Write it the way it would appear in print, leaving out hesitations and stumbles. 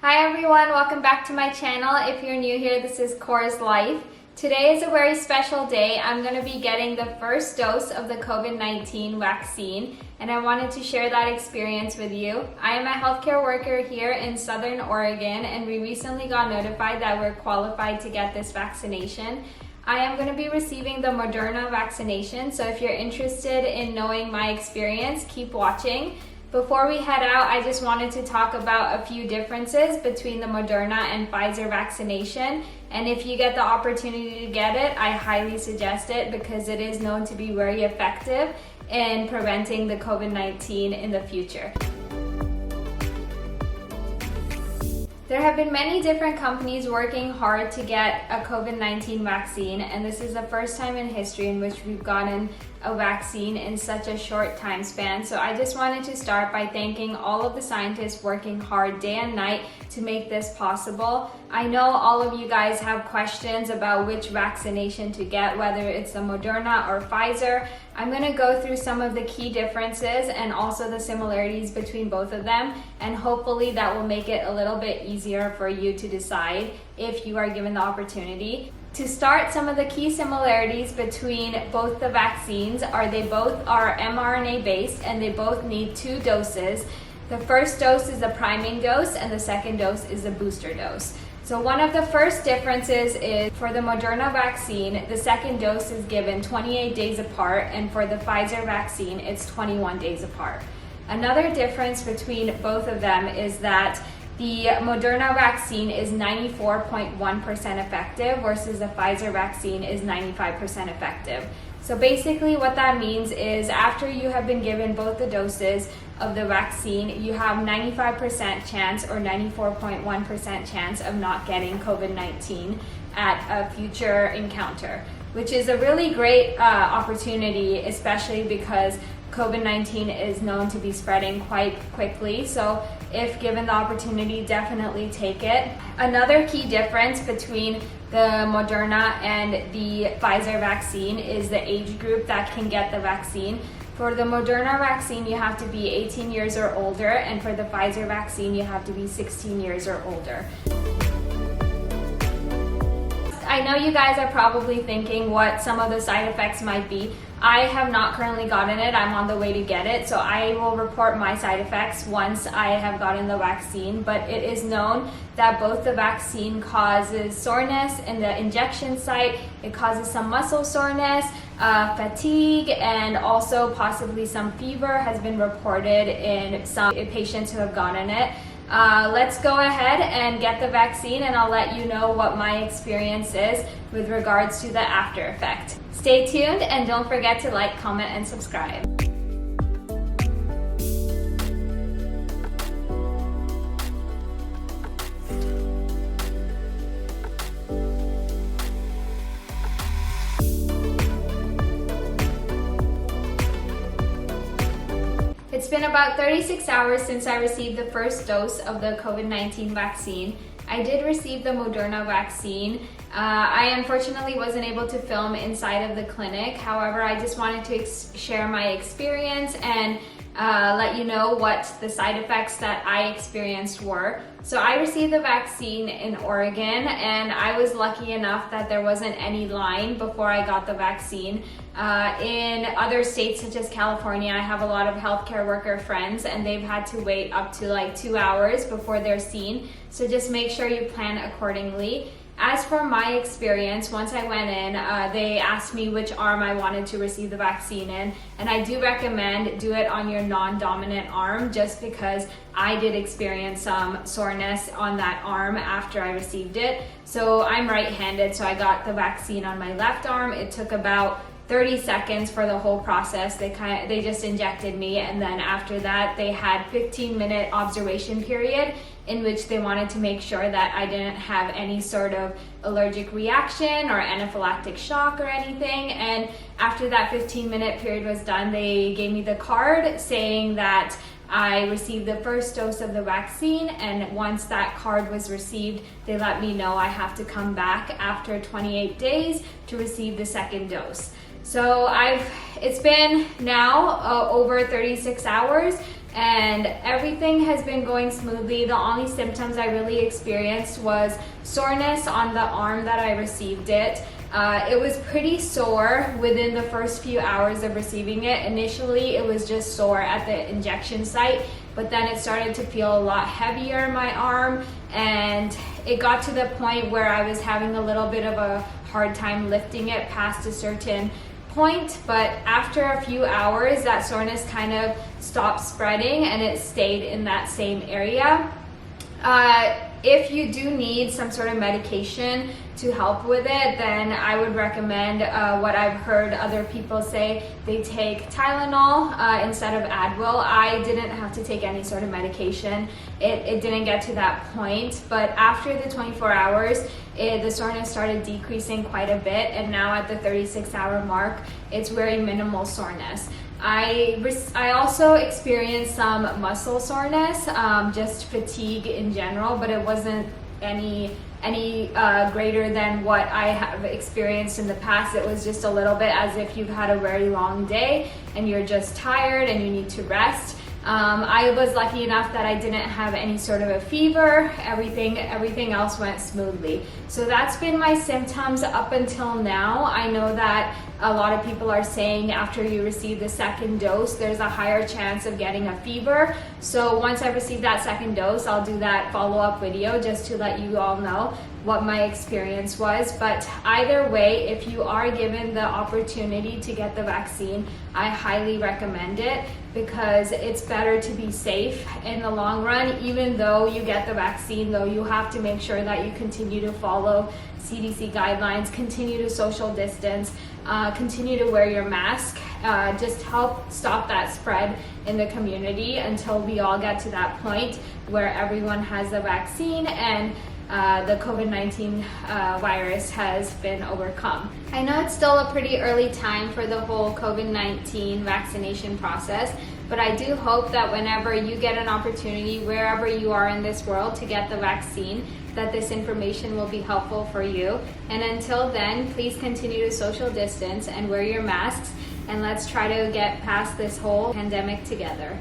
Hi everyone, welcome back to my channel. If you're new here, this is Cora's Life. Today is a very special day. I'm going to be getting the first dose of the COVID-19 vaccine, and I wanted to share that experience with you. I am a healthcare worker here in Southern Oregon, and we recently got notified that we're qualified to get this vaccination. I am going to be receiving the Moderna vaccination, so if you're interested in knowing my experience, keep watching. Before we head out, I just wanted to talk about a few differences between the Moderna and Pfizer vaccination. And if you get the opportunity to get it, I highly suggest it because it is known to be very effective in preventing the COVID-19 in the future. There have been many different companies working hard to get a COVID-19 vaccine, and this is the first time in history in which we've gotten a vaccine in such a short time span. So I just wanted to start by thanking all of the scientists working hard day and night to make this possible. I know all of you guys have questions about which vaccination to get, whether it's the Moderna or Pfizer. I'm going to go through some of the key differences and also the similarities between both of them, and hopefully that will make it a little bit easier for you to decide if you are given the opportunity. To start, some of the key similarities between both the vaccines are they both are mRNA based and they both need 2 doses. The first dose is a priming dose and the second dose is a booster dose. So one of the first differences is for the Moderna vaccine, the second dose is given 28 days apart, and for the Pfizer vaccine, it's 21 days apart. Another difference between both of them is that the Moderna vaccine is 94.1% effective versus the Pfizer vaccine is 95% effective. So basically what that means is after you have been given both the doses of the vaccine, you have 95% chance or 94.1% chance of not getting COVID-19 at a future encounter, which is a really great opportunity, especially because COVID-19 is known to be spreading quite quickly. So if given the opportunity, definitely take it. Another key difference between the Moderna and the Pfizer vaccine is the age group that can get the vaccine. For the Moderna vaccine, you have to be 18 years or older, and for the Pfizer vaccine, you have to be 16 years or older. I know you guys are probably thinking what some of the side effects might be. I have not currently gotten it. I'm on the way to get it, so I will report my side effects once I have gotten the vaccine. But it is known that both the vaccine causes soreness in the injection site, it causes some muscle soreness, fatigue, and also possibly some fever has been reported in some patients who have gotten it. Let's go ahead and get the vaccine, and I'll let you know what my experience is with regards to the after effect. Stay tuned and don't forget to like, comment, and subscribe. It's been about 36 hours since I received the first dose of the COVID-19 vaccine. I did receive the Moderna vaccine. I unfortunately wasn't able to film inside of the clinic. However, I just wanted to share my experience and let you know what the side effects that I experienced were. So I received the vaccine in Oregon, and I was lucky enough that there wasn't any line before I got the vaccine. In other states such as California, I have a lot of healthcare worker friends, and they've had to wait up to like 2 hours before they're seen. So just make sure you plan accordingly. As for my experience, once I went in, they asked me which arm I wanted to receive the vaccine in, and I do recommend do it on your non-dominant arm just because I did experience some soreness on that arm after I received it. So I'm right-handed, so I got the vaccine on my left arm. It took about 30 seconds for the whole process. They just injected me, and then after that they had 15-minute observation period in which they wanted to make sure that I didn't have any sort of allergic reaction or anaphylactic shock or anything. And after that 15-minute period was done, they gave me the card saying that I received the first dose of the vaccine, and once that card was received, they let me know I have to come back after 28 days to receive the second dose. So it's been now over 36 hours, and everything has been going smoothly. The only symptoms I really experienced was soreness on the arm that I received it. It was pretty sore within the first few hours of receiving it. Initially, it was just sore at the injection site, but then it started to feel a lot heavier in my arm, and it got to the point where I was having a little bit of a hard time lifting it past a certain point. But after a few hours, that soreness kind of stopped spreading and it stayed in that same area. If you do need some sort of medication to help with it, then I would recommend what I've heard other people say. They take Tylenol instead of Advil. I didn't have to take any sort of medication. It didn't get to that point, but after the 24 hours, the soreness started decreasing quite a bit, and now at the 36-hour mark, it's very minimal soreness. I also experienced some muscle soreness, just fatigue in general, but it wasn't any greater than what I have experienced in the past. It was just a little bit as if you've had a very long day and you're just tired and you need to rest. I was lucky enough that I didn't have any sort of a fever. Everything else went smoothly. So that's been my symptoms up until now. I know that a lot of people are saying after you receive the second dose, there's a higher chance of getting a fever. So once I receive that second dose, I'll do that follow-up video just to let you all know what my experience was. But either way, if you are given the opportunity to get the vaccine, I highly recommend it, because it's better to be safe in the long run. Even though you get the vaccine, though, you have to make sure that you continue to follow CDC guidelines, continue to social distance, continue to wear your mask, just help stop that spread in the community until we all get to that point where everyone has the vaccine and the COVID-19 virus has been overcome. I know it's still a pretty early time for the whole COVID-19 vaccination process, but I do hope that whenever you get an opportunity, wherever you are in this world, to get the vaccine, that this information will be helpful for you. And until then, please continue to social distance and wear your masks, and let's try to get past this whole pandemic together.